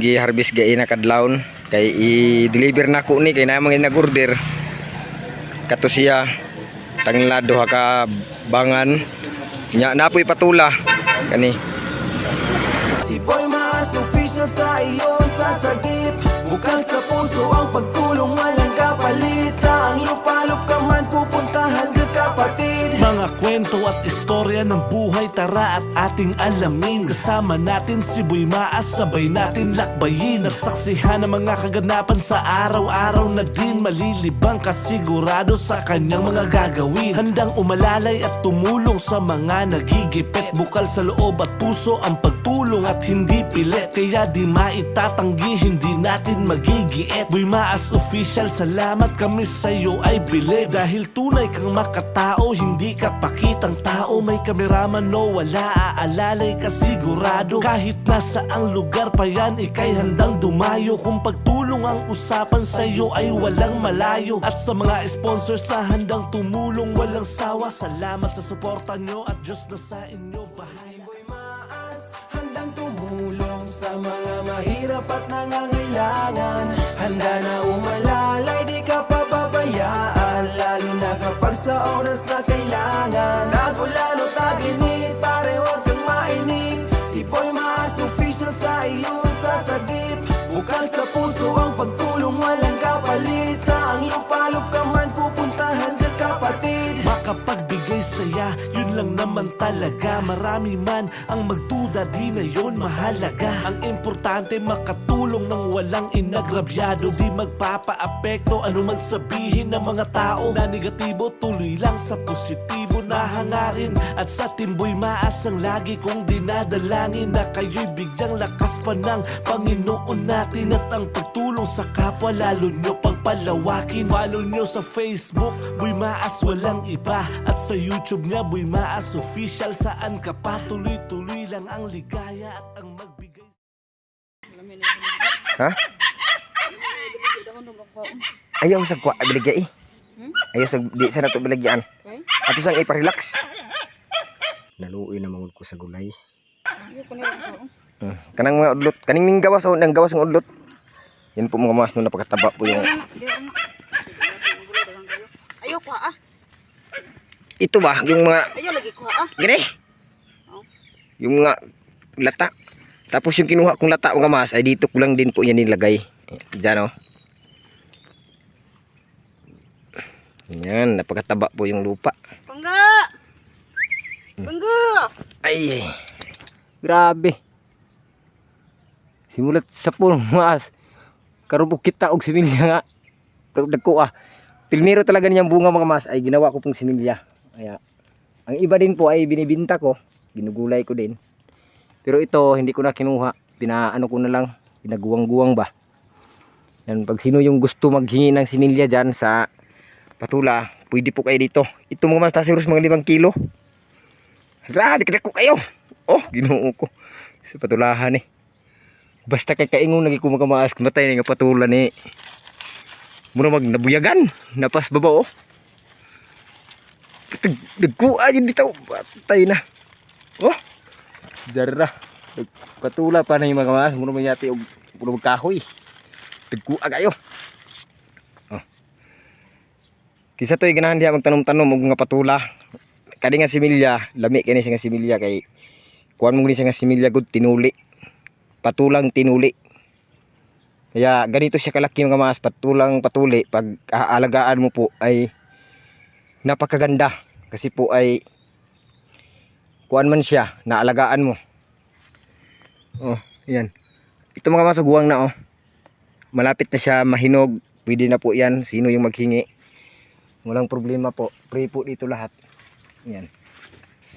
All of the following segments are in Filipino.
gi-harvest gaina kadlawon kay i-deliver na ko ni kay na mga nag-order. Kato siya tanglado ha ka bangan nya napoy patula kani. Si Boy Mas official sa iyo sasagip. Bukal sa puso ang pagtulong walang kapalit. Sa ang lupalop ka man pupuntahan ka kapatid. Mga kwento at istorya ng buhay tara at ating alamin. Kasama natin si Boy Maas sabay natin lakbayin. Nagsaksihan ng mga kaganapan sa araw-araw na din. Malilibang kasigurado sa kanyang mga gagawin. Handang umalalay at tumulong sa mga nagigipit. Bukal sa loob at puso ang pagtulong at hindi pilit. Kaya di maitatanggi hindi natin magigiit. Boy Maas official salamat kami sa'yo ay bilib. Dahil tunay kang makatao hindi ka pakitang tao. May kameraman no wala aalalay ka sigurado. Kahit nasa ang lugar pa yan ikay handang dumayo. Kung pagtulong ang usapan sa'yo ay walang malayo. At sa mga sponsors na handang tumulong walang sawa. Salamat sa suporta nyo at Diyos na sa inyo bahay. Boy Maas handang tumulong sa mga mahirap at nangangailangan. Handa na umalalay di ka pababayaan. Lalo na kapag sa oras na kailangan. Tagulan o taginit pare wag kang mainip. Si Boy Maas official sa iyo sasagip. Bukal sa puso ang pagtulong walang kapalit. Sa ang lupalop ka man pupuntahan ka kapatid. Makapagbigay saya yun lang naman talaga. Marami man ang magduda di na yun mahalaga. Ang importante makatulong ng walang inagrabyado. Di magpapaapekto ano man sabihin ng mga tao na negatibo. Tuloy lang sa positibo na hangarin. At sa Team Boy Maas ang lagi kong dinadalangin. Na kayo'y bigyang lakas pa ng Panginoon natin. At ang pagtulong sa kapwa lalo nyo pang palawakin. Follow nyo sa Facebook Boy Maas walang iba. At sa YouTube niya Boy Maas official. Saan ka pa tuloy-tuloy lang ang ligaya at ang magbigay. Ha? Ayaw sa kwa biligya eh. Ayaw sa di sa nato biligyan. Ato sang ipa-relax. Naluoy na mangud ko sa gulay. Kanang mga udlot, kaning ning gawas o nang gawas ng udlot. Yan po mga mas no napakataba po yung. Ayo kwa ah. Ito ba yung mga Ayo lagi kwa ah. gini? Yung mga lata. Tapos yung kinuha kong lata mga mas ay dito ko lang din po yan nilagay. Diyan oh. Yan, napakataba po yung lupa. Pangga. Pangga. Ay. Grabe. Simulat sa puno mas. Karubo kita og similya nga. Pero dagko ah. Pilmiro talaga niyang bunga mga mas ay ginawa ko pong similya. Kaya ang iba din po ay binibinta ko, ginugulay ko din. Pero ito hindi ko na kinuha, pinaano ko na lang, pinaguwang-guwang ba. Yan, pag sino yung gusto maghingi ng similya diyan sa Patula, pwede po kayo dito. Ito mga mas tasiros mga 5 kilo. Grabe kadako kayo. Oh, Ginoo ko. Sa Patulahan eh. Basta kay kaingon lagi ko makamaas kung natay nga Patula ni. Muna magnabuyagan, napas baba oh. Nagkuha yun dito, patay na. Oh, dara. Patula pa na yung mga mas, muna mayati o muna magkahoy. Nagkuha kayo. Oh. Kisa to'y ganahan diya magtanom-tanom og nga patula. Kadi nga similya, lami kini siya nga similya kay kuan mo gani siya nga similya gud tinuli. Patulang tinuli. Kaya ganito siya kalaki mga mas, patulang patuli. Pag aalagaan mo po ay napakaganda. Kasi po ay kuan man siya, naalagaan mo. Oh, yan. Ito mga mas, guwang na oh. Malapit na siya mahinog. Pwede na po yan. Sino yung maghingi. Walang problema po. Free po dito lahat. Yan.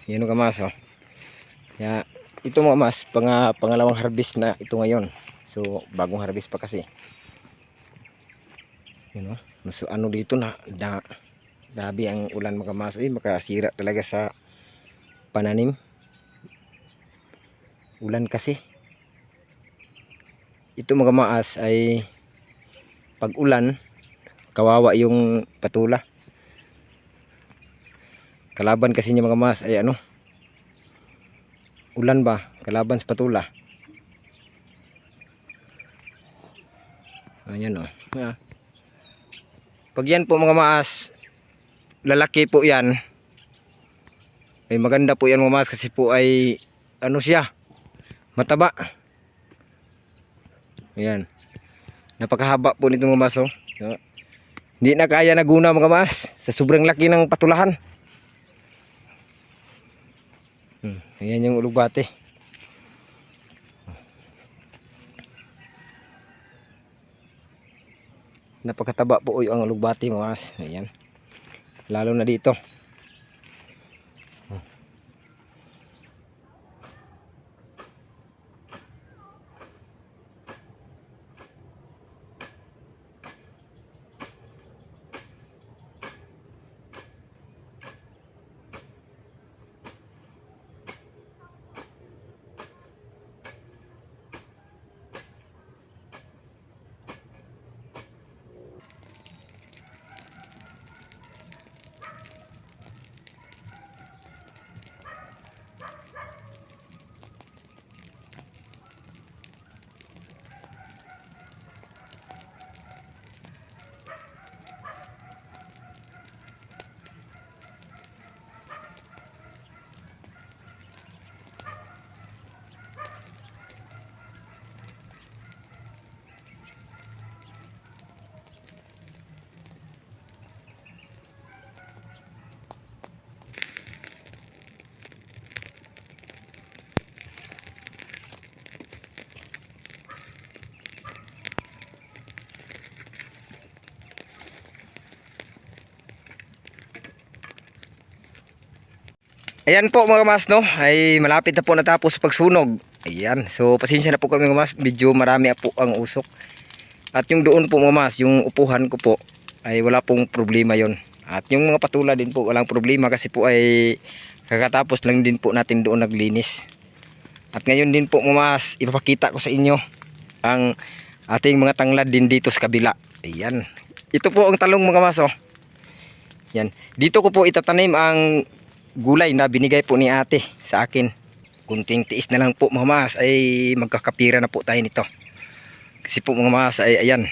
Yan mga mas oh. Kaya ito mga mas, pangalawang harvest na ito ngayon. So, bagong harvest pa kasi. You know, so ano dito na dabi ang ulan mga mas, makasira talaga sa pananim. Ulan kasi. Ito mga maas ay pag ulan, kawawa yung patula. Kalaban kasi niya mga maas ay ano? Ulan ba? Kalaban sa patula. Ayan oh. Yeah. Pag yan po mga maas, lalaki po yan. Ay maganda po yan mga maas kasi po ay ano siya, mataba. Ayan. Napakahaba po nito mga maas oh. Yeah. Hindi na kaya naguna mga maas sa sobrang laki ng patulahan. Ayan yung ulugbate. Napakataba po ang ulugbate mga maas. Ayan. Lalo na dito. Ayan po mga mas no, ay malapit na po natapos sa pagsunog. Ayan, so pasensya na po kami mga mas, medyo marami po ang usok. At yung doon po mga mas, yung upuhan ko po, ay wala pong problema yon. At yung mga patula din po, walang problema kasi po ay kakatapos lang din po natin doon naglinis. At ngayon din po mga mas, ipapakita ko sa inyo ang ating mga tanglad din dito sa kabila. Ayan, ito po ang talong mga mas oh. Yan, dito ko po itatanim ang gulay na binigay po ni ate sa akin. Kunting tiis na lang po mga mas ay magkakapira na po tayo nito. Kasi po mga mas ay ayan,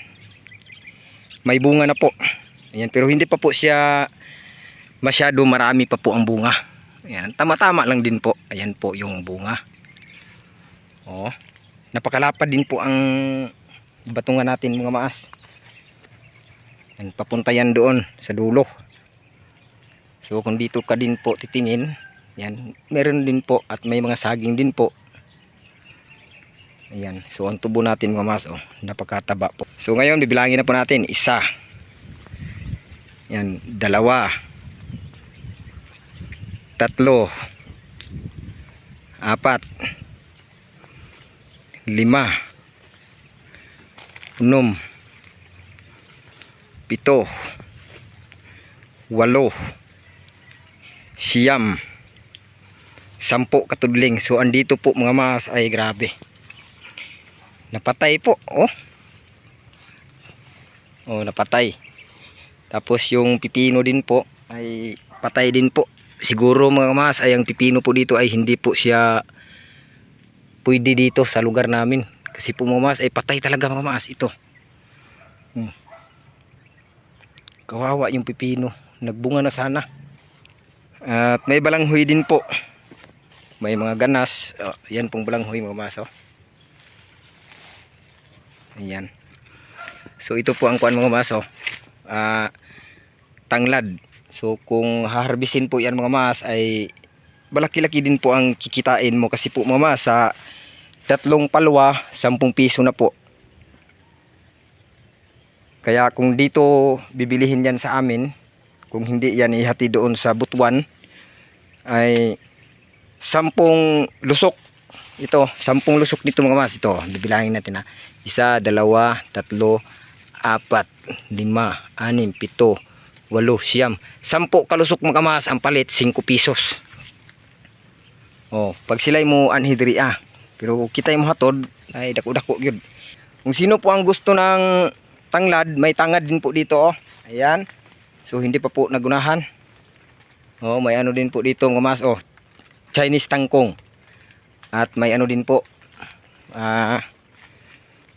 may bunga na po. Ayan, pero hindi pa po siya masyado marami pa po ang bunga. Ayan, tama-tama lang din po. Ayan po yung bunga. Oh, napakalapad din po ang batungan natin mga mas. Ayan, papunta yan doon sa dulo. So kung dito ka din po titingin, yan, meron din po at may mga saging din po. Ayan, so ang tubo natin mga mas, oh, napakataba po. So ngayon bibilangin na po natin, 1, yan, 2, 3, 4, 5, 6, 7, 8, 9, 10 katudling. So andito po mga mas ay grabe. Napatay po, oh. Oh, napatay. Tapos yung pipino din po ay patay din po. Siguro mga mas ay ang pipino po dito ay hindi po siya pwede dito sa lugar namin. Kasi po mga mas ay patay talaga mga mas ito. Kawawa yung pipino. Nagbunga na sana. At may balanghoy din po. May mga ganas. Yan pong balanghoy mga mas. Oh. Ayan. So ito po ang kuan mga mas. Oh. Tanglad. So kung haharbisin po yan mga mas ay malaki-laki din po ang kikitain mo. Kasi po mga mas sa 3 palwa 10 piso na po. Kaya kung dito bibilihin yan sa amin, kung hindi yan ihati doon sa Butuan, ay 10 lusok. Ito 10 lusok dito mga mas. Ito bibilangin natin ha, 1, 2, 3, 4, 5, 6, 7, 8, 9, 10 kalusok mga mas ang palit 5 pesos. Oh, pag sila'y mo anhidri pero kita'y mo hatod ay dako-dako gyud. Kung sino po ang gusto ng tanglad, may tangad din po dito oh. Ayan. So hindi pa po nagunahan. Oh, may ano din po dito mga mas oh, Chinese tangkong. At may ano din po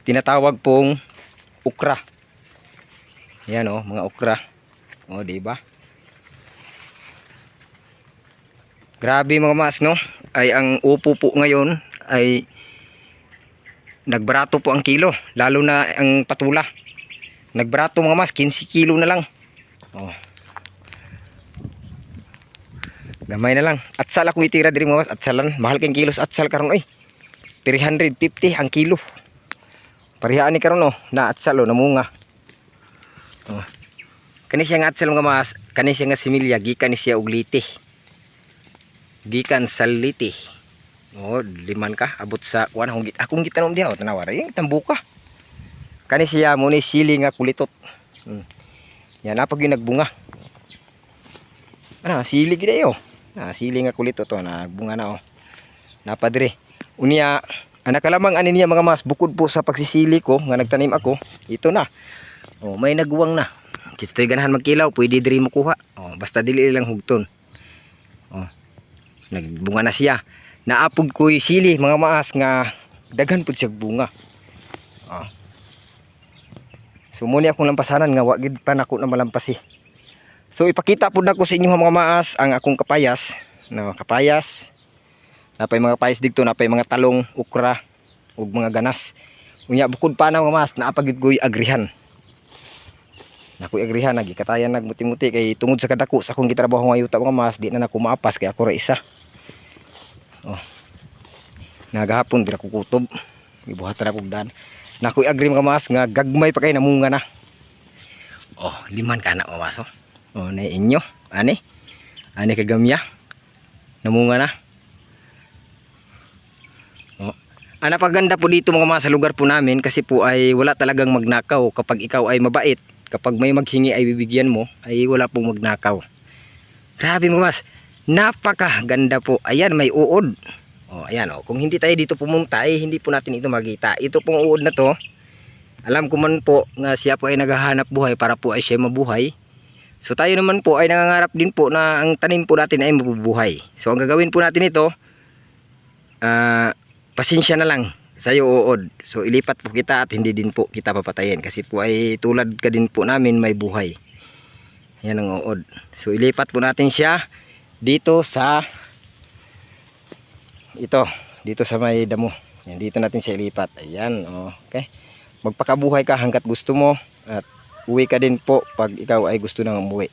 tinatawag pong okra. Yan oh, mga okra. Oh, di ba? Grabe mga mas, no? Ay ang upo po ngayon ay nagbarato po ang kilo, lalo na ang patula. Nagbarato mga mas, 15 kilo na lang. Oh. Gamay na lang. Atsal ako itira diri mga mas, atsalan. Mahal kang kilos atsal karon oy. 350 ang kilo. Parihaan ni karon oh, na atsal oh, namunga. Oh. Kani siya nga atsal mga mas, kani siya nga similya, gikan ni siya og liti. Gikan sa liti. Oh, liman ka abot sa kuan akong gitanom diha oh, tanawa ray tambuka. Kani siya mo ni sili nga kulitot. Yan napag yung nagbunga. Ano, sili gid ayo. Sili nga kulitot to, nagbunga na oh. Napadre. Unya anak kalamang ani niya mga mas, bukod po sa pagsisili ko nga nagtanim ako, ito na. Oh, may nagwang na. Kistoy ganahan magkilaw, pwede diri mo kuha. Oh, basta dili lang hugton. Oh. Nagbunga na siya. Naapog ko'y sili mga maas nga daghan pud siya bunga. Oh. So muni akong lampasanan nga wa gid pa nako na malampasi. So ipakita pud nako sa inyo mga maas ang akong kapayas. No, kapayas. Napay mga kapayas dito, napay mga talong, okra ug mga ganas. Unya bukod pa na mga maas, naapag gid ko'y agrihan. Nakoy agrihan nagikatayan nagmuti-muti kay tungod sa kadako sa akong gitrabaho nga yuta mga maas, di na nako maapas kay ako ra isa. Oh. Nagahapon dira ko kutob. Gibuhat ra kog dan. Nakoy agri mga maas nga gagmay pa kay namunga na. Oh, liman ka na mga maas oh. Oh, na inyo. Ani? Ani kagamya. Namunga na. Oh. Ana paganda po dito mga maas sa lugar po namin kasi po ay wala talagang magnakaw kapag ikaw ay mabait. Kapag may maghingi ay bibigyan mo, ay wala pong magnakaw. Grabe mga mas, napakaganda po. Ayan, may uod. O, ayan o. Kung hindi tayo dito pumunta, ay hindi po natin ito makita. Ito pong uod na to, alam ko man po nga siya po ay naghahanap buhay para po ay siya mabuhay. So tayo naman po ay nangangarap din po na ang tanim po natin ay mabubuhay. So ang gagawin po natin ito, pasensya na lang sa'yo uod. So ilipat po kita at hindi din po kita papatayin kasi po ay tulad ka din po namin may buhay. Yan ang uod. So ilipat po natin siya dito sa dito sa may damo. Yan, dito natin siya ilipat. Ayan, okay. Magpakabuhay ka hanggat gusto mo at uwi ka din po pag ikaw ay gusto nang umuwi.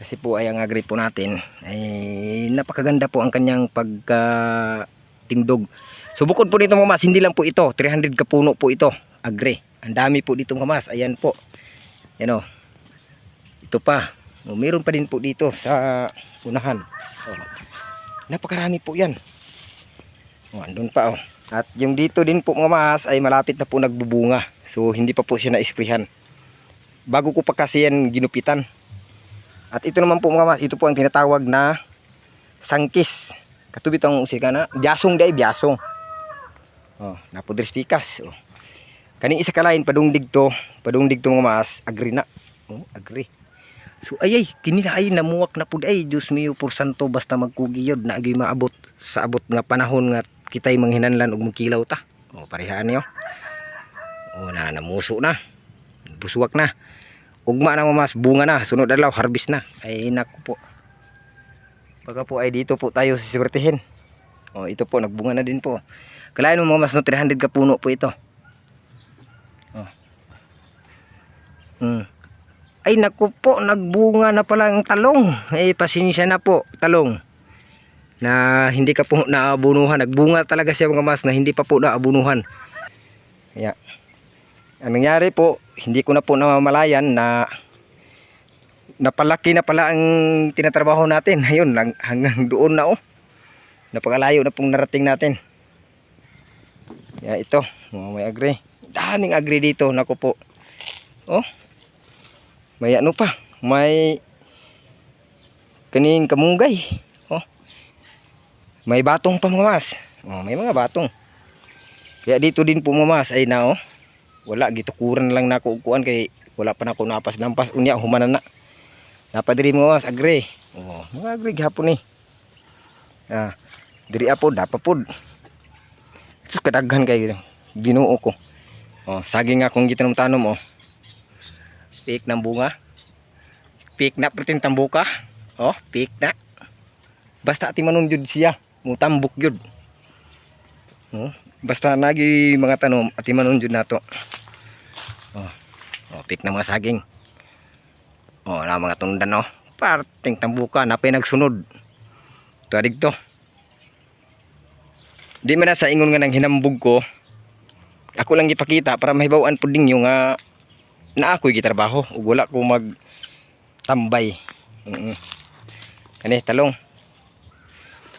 Kasi po ay ang agri po natin ay napakaganda po ang kanyang pagtindog. So bukod po dito mga mas, hindi lang po ito, 300 kapuno po ito, agri. Ang dami po dito mga mas, ayan po. Yan o. Ito pa. Meron pa din po dito sa unahan. Napakarami po yan. Andun pa oh. At yung dito din po mga mas ay malapit na po nagbubunga. So hindi pa po siya na-sprayhan. Bago ko pa kasi yan ginupitan. At ito naman po mga mas, ito po ang tinatawag na sangkis. Katubit ang usika na, biyasong day, biyasong. Napodres pikas. Kani isa kalain padungdig to mga mas, agri na. Agri. So ayay, kini na ay namuwak na pud ay, Diyos mio por santo basta magkugiyod na agi maabot sa abot nga panahon nga kitay manghinanlan og magkilaw ta. Parehaan niyo. Namuso na. Buswak na. Ugma na mga mas, bunga na, sunod adlaw harvest na. Ay naku po. Baka po ay dito po tayo siswertihin. Ito po nagbunga na din po. Kalain mo mga mas no, 300 kapuno po ito. Ay naku po, nagbunga na pala ang talong. Ay pasensya na po, talong. Na hindi ka po naabunuhan. Nagbunga talaga siya mga mas na hindi pa po naabunuhan. Kaya, ang nangyari po, hindi ko na po namamalayan na napalaki na pala ang tinatrabaho natin. Ayun, hanggang doon na oh. Napakalayo na pong narating natin. Kaya ito, may agri. Daming agri dito, naku po. May ano pa, may kaning kamunggay. May batong pa mga mas. May mga batong. Kaya dito din po mga mas ay na wala, gitukuran lang na ako upuan kay wala pa na ako napas-lampas. Unya, humanan na. Napadiri mga mas, agri. Mga agri gihapon diri apod, dapapod. Sus kadaghan kay Ginoo ko. Oh, saging nga kung gitanong-tanom oh. Piik ng bunga. Piik na pertin tambuka. Oh, piik na. Basta ati manon jud siya, mutambok jud. Oh, basta nagi mga tanom ati manon jud nato. Oh. Oh, piik na mga saging. Oh, na mga tundan oh. Parting tambuka napay nagsunod. Tuadig to. Di man na sa ingon nga nang hinambog ko. Ako lang gipakita para mahibaw-an pud ninyo nga na ako'y gitrabaho ug wala ko mag tambay. Kani talong.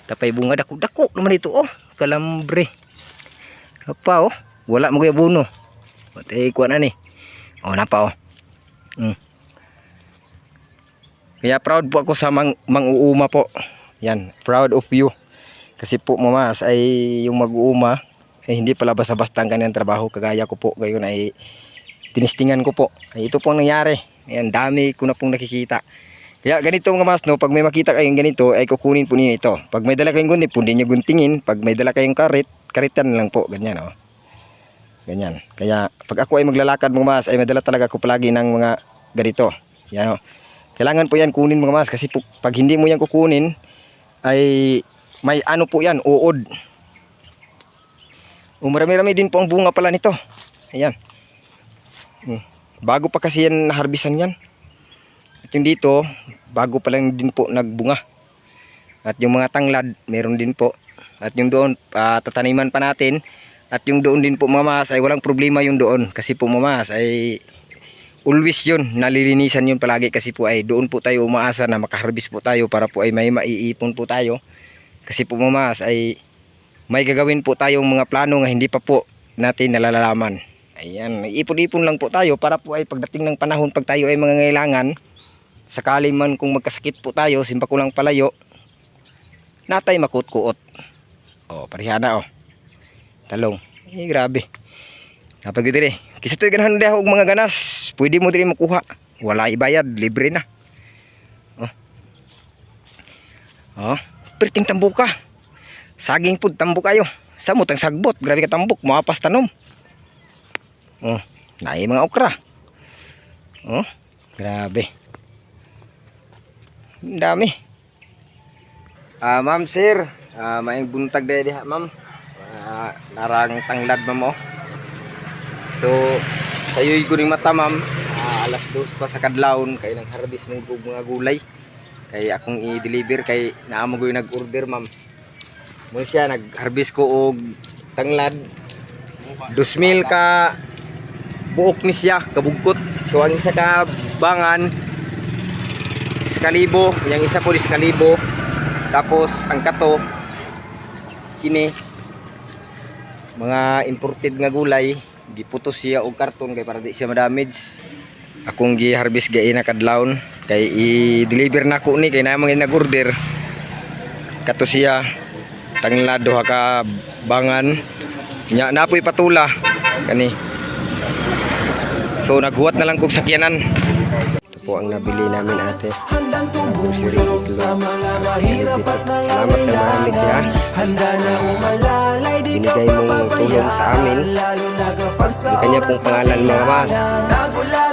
Tapay bunga dako-dako naman ito oh. Kalambre. Apa oh, wala mo kay abono. Patay ko na ni. Oh, napa oh. Kaya proud po ako sa mang-uuma po. Yan, proud of you. Kasi po mamas ay yung mag-uuma ay hindi pala basta-basta ang kanyang trabaho. Kagaya ko po ngayon ay tinistingan ko po. Ay ito po ang nangyari. Ayan, dami ko na pong nakikita. Kaya ganito mga mas no, pag may makita kayong ganito ay kukunin po niyo ito. Pag may dala kayong gunting, pwede niyo guntingin. Pag may dala kayong karitan lang po, ganyan oh. Ganyan. Kaya pag ako ay maglalakad mga mas ay madala talaga ko palagi ng mga ganito. Yan oh. Kailangan po yan kunin mga mas kasi po, pag hindi mo yan kukunin ay may ano po yan, uod. Marami-rami din po ang bunga pala nito. Ayan. Bago pa kasi yan naharbisan yan. At yung dito, bago pa lang din po nagbunga. At yung mga tanglad, meron din po. At yung doon, tataniman pa natin. At yung doon din po mamas ay walang problema yung doon. Kasi po mamas ay always yun, nalilinisan yun palagi. Kasi po ay doon po tayo umaasa na makaharbis po tayo para po ay may maiipon po tayo. Kasi po mamas ay may gagawin po tayong mga plano nga hindi pa po natin nalalaman. Ayan, ipon-ipon lang po tayo para po ay pagdating ng panahon pag tayo ay mangangailangan, sakali man kung magkasakit po tayo, simpa ko lang palayo, natay makut-kuot. O, parihana o. Talong. Grabe. Napag dire. Kasi ito'y ganahan na og mga ganas. Pwede mo dire makuha. Wala ibayad, libre na. Oh, perting tambuka. Saging pud tambok kayo. Samot ang sagbot, grabe ka tambok, maapas tanom. Oh, naay mga okra. Oh, grabe. Dami. Ma'am sir, maayong buntag dahil diha ma'am. Narang tanglad ma'am oh. So, sayo'y guring mata ma'am. Alas 2 pa sa kadlawon kay nang harvest mo mga gulay. Kay akong i-deliver kay naamo ko yung nag-order ma'am. Mo siya nag-harvest ko og tanglad. 2,000 ka buok ni siya kabugkot. So ang isa ka bangan 1,000, yang isa po 1,000. Tapos ang kato kini mga imported nga gulay, giputos siya og karton kay para di siya ma-damage. Akong gi-harvest gain na kadlawon kay i-deliver na ko ni kay namang nag-order. Kato siya tanglad duha ka bangan. Nya napoy patula kani. So naghuwat na lang kog sakyanan. Ito po ang nabili namin ate. Handang tumulong sa mga mahirap at nangangailangan. Handa na umalalay, di ka Binigay mong tulong sa amin. lalo na kapag sa Ang kanya pong pangalan mga mas. nagmula